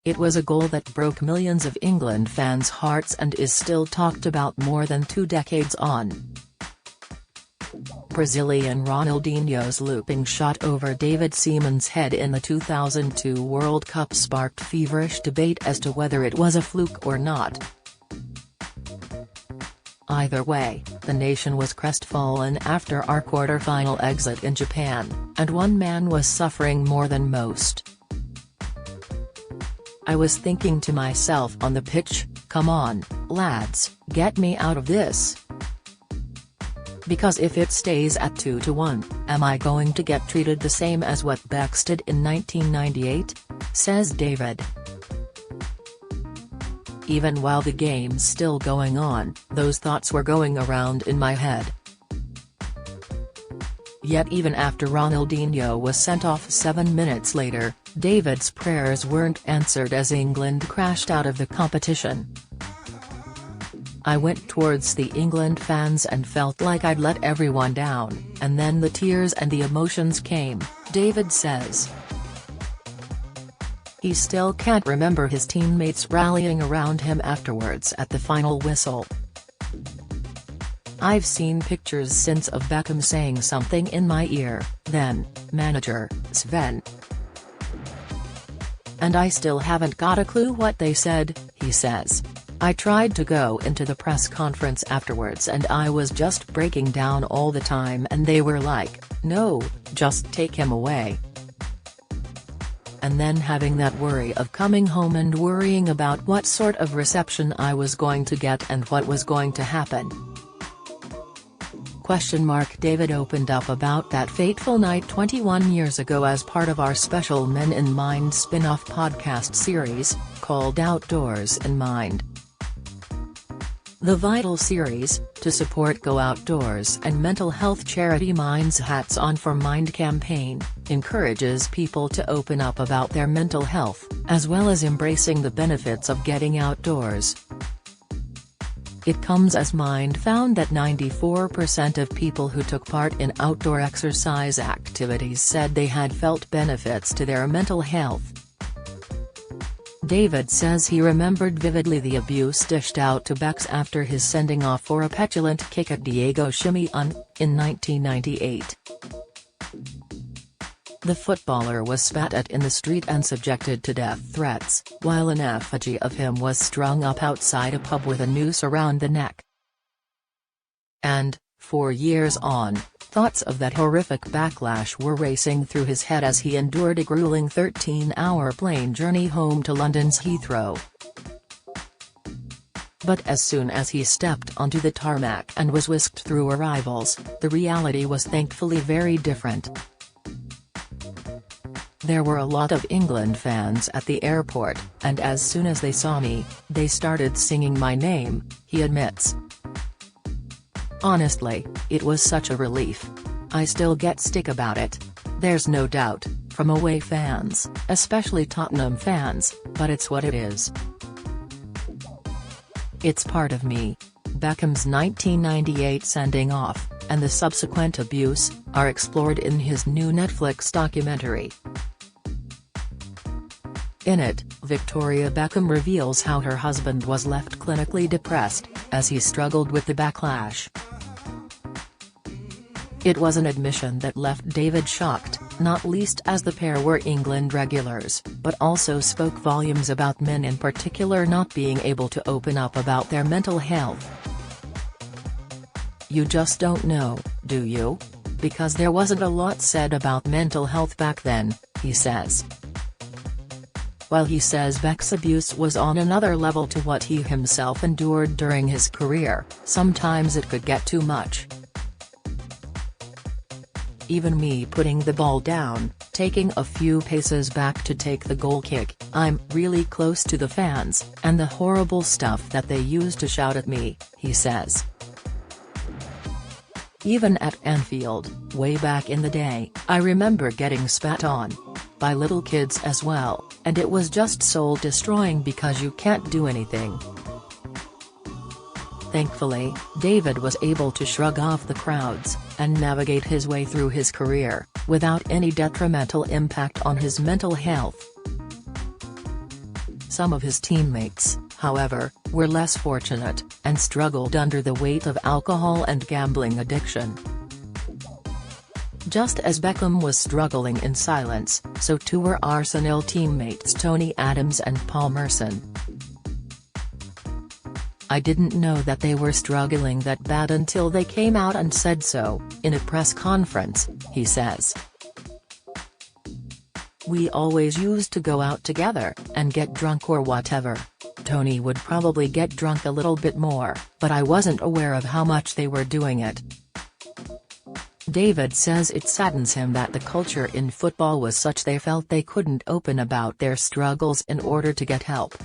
It was a goal that broke millions of England fans' hearts and is still talked about more than 2 decades on. Brazilian Ronaldinho's looping shot over David Seaman's head in the 2002 World Cup sparked feverish debate as to whether it was a fluke or not. Either way, the nation was crestfallen after our quarter-final exit in Japan, and one man was suffering more than most. "I was thinking to myself on the pitch, come on, lads, get me out of this. Because if it stays at 2-1, am I going to get treated the same as what Becks did in 1998? Says David. "Even while the game's still going on, those thoughts were going around in my head. Yet even after Ronaldinho was sent off 7 minutes later, David's prayers weren't answered as England crashed out of the competition. I went towards the England fans and felt like I'd let everyone down, and then the tears and the emotions came," David says. He still can't remember his teammates rallying around him afterwards at the final whistle. "I've seen pictures since of Beckham saying something in my ear, then, manager, Sven. And I still haven't got a clue what they said," he says. "I tried to go into the press conference afterwards and I was just breaking down all the time and they were like, no, just take him away. And then having that worry of coming home and worrying about what sort of reception I was going to get and what was going to happen." David opened up about that fateful night 21 years ago as part of our special Men in Mind spin-off podcast series, called Outdoors in Mind. The vital series, to support Go Outdoors and mental health charity Mind's Hats On for Mind campaign, encourages people to open up about their mental health, as well as embracing the benefits of getting outdoors. It comes as Mind found that 94% of people who took part in outdoor exercise activities said they had felt benefits to their mental health. David says he remembered vividly the abuse dished out to Becks after his sending off for a petulant kick at Diego Seaman, in 1998. The footballer was spat at in the street and subjected to death threats, while an effigy of him was strung up outside a pub with a noose around the neck. And, 4 years on, thoughts of that horrific backlash were racing through his head as he endured a grueling 13-hour plane journey home to London's Heathrow. But as soon as he stepped onto the tarmac and was whisked through arrivals, the reality was thankfully very different. "There were a lot of England fans at the airport, and as soon as they saw me, they started singing my name," he admits. "Honestly, it was such a relief. I still get stick about it. There's no doubt, from away fans, especially Tottenham fans, but it's what it is. It's part of me." Beckham's 1998 sending off, and the subsequent abuse, are explored in his new Netflix documentary. In it, Victoria Beckham reveals how her husband was left clinically depressed, as he struggled with the backlash. It was an admission that left David shocked, not least as the pair were England regulars, but also spoke volumes about men in particular not being able to open up about their mental health. "You just don't know, do you? Because there wasn't a lot said about mental health back then," he says. While he says Beck's abuse was on another level to what he himself endured during his career, sometimes it could get too much. "Even me putting the ball down, taking a few paces back to take the goal kick, I'm really close to the fans, and the horrible stuff that they used to shout at me," he says. "Even at Anfield, way back in the day, I remember getting spat on. By little kids as well, and it was just soul-destroying because you can't do anything." Thankfully, David was able to shrug off the crowds, and navigate his way through his career, without any detrimental impact on his mental health. Some of his teammates, however, were less fortunate, and struggled under the weight of alcohol and gambling addiction. Just as Beckham was struggling in silence, so too were Arsenal teammates Tony Adams and Paul Merson. "I didn't know that they were struggling that bad until they came out and said so, in a press conference," he says. "We always used to go out together, and get drunk or whatever. Tony would probably get drunk a little bit more, but I wasn't aware of how much they were doing it." David says it saddens him that the culture in football was such they felt they couldn't open about their struggles in order to get help.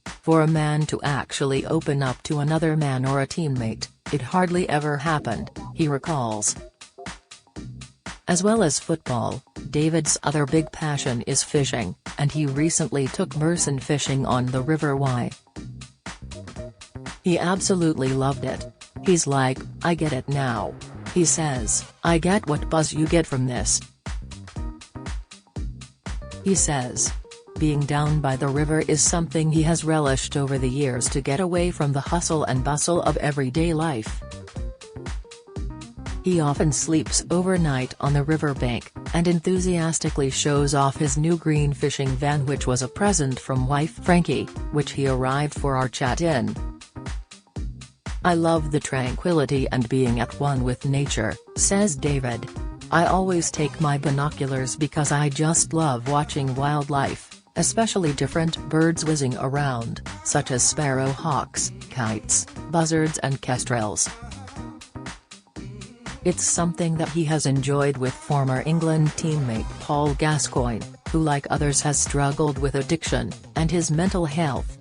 For a man to actually open up to another man or a teammate, it hardly ever happened, he recalls. As well as football, David's other big passion is fishing, and he recently took Merson fishing on the River Wye. He absolutely loved it. He's like, "I get it now." He says, "I get what buzz you get from this." He says, being down by the river is something he has relished over the years to get away from the hustle and bustle of everyday life. He often sleeps overnight on the riverbank, and enthusiastically shows off his new green fishing van, which was a present from wife Frankie, which he arrived for our chat in. "I love the tranquility and being at one with nature," says David. "I always take my binoculars because I just love watching wildlife, especially different birds whizzing around, such as sparrowhawks, kites, buzzards and kestrels." It's something that he has enjoyed with former England teammate Paul Gascoigne, who like others has struggled with addiction, and his mental health.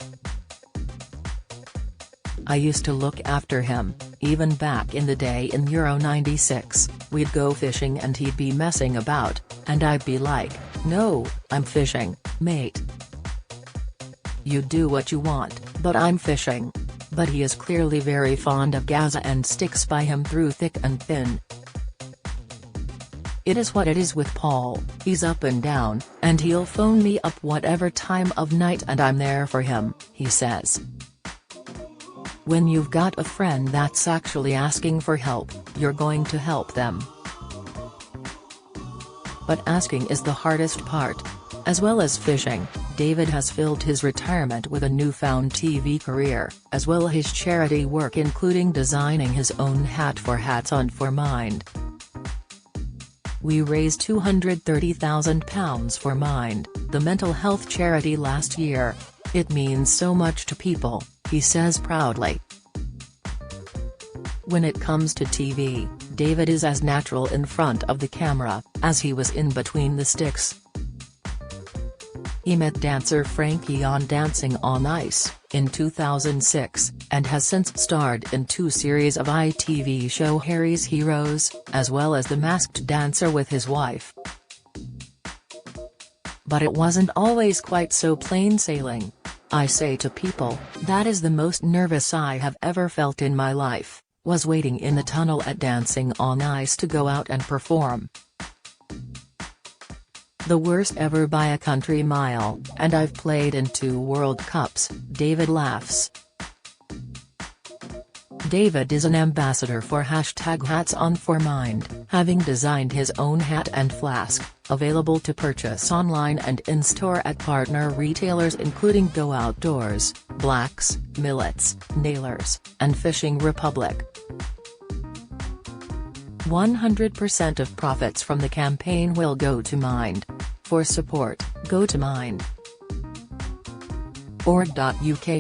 "I used to look after him, even back in the day in Euro '96, we'd go fishing and he'd be messing about, and I'd be like, 'No, I'm fishing, mate. You do what you want, but I'm fishing.' But he is clearly very fond of Gaza and sticks by him through thick and thin. It is what it is with Paul, he's up and down, and he'll phone me up whatever time of night and I'm there for him," he says. When you've got a friend that's actually asking for help, you're going to help them. But asking is the hardest part. As well as fishing, David has filled his retirement with a newfound TV career, as well as his charity work, including designing his own hat for Hats On For Mind. "We raised £230,000 for Mind, the mental health charity last year. It means so much to people," he says proudly. When it comes to TV, David is as natural in front of the camera, as he was in between the sticks. He met dancer Frankie on Dancing on Ice, in 2006, and has since starred in 2 series of ITV show Harry's Heroes, as well as The Masked Dancer with his wife. But it wasn't always quite so plain sailing. "I say to people, that is the most nervous I have ever felt in my life, was waiting in the tunnel at Dancing on Ice to go out and perform. The worst ever by a country mile, and I've played in 2 World Cups," David laughs. David is an ambassador for #HatsOnForMind, having designed his own hat and flask, available to purchase online and in-store at partner retailers including Go Outdoors, Blacks, Millets, Nailers, and Fishing Republic. 100% of profits from the campaign will go to Mind. For support, go to mind.org.uk.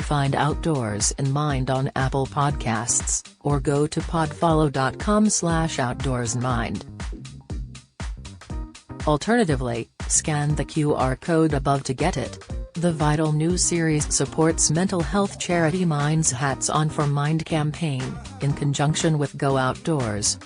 Find Outdoors in Mind on Apple Podcasts, or go to podfollow.com/outdoorsmind. Alternatively, scan the QR code above to get it. The Vital News series supports mental health charity Mind's Hats On For Mind campaign, in conjunction with Go Outdoors.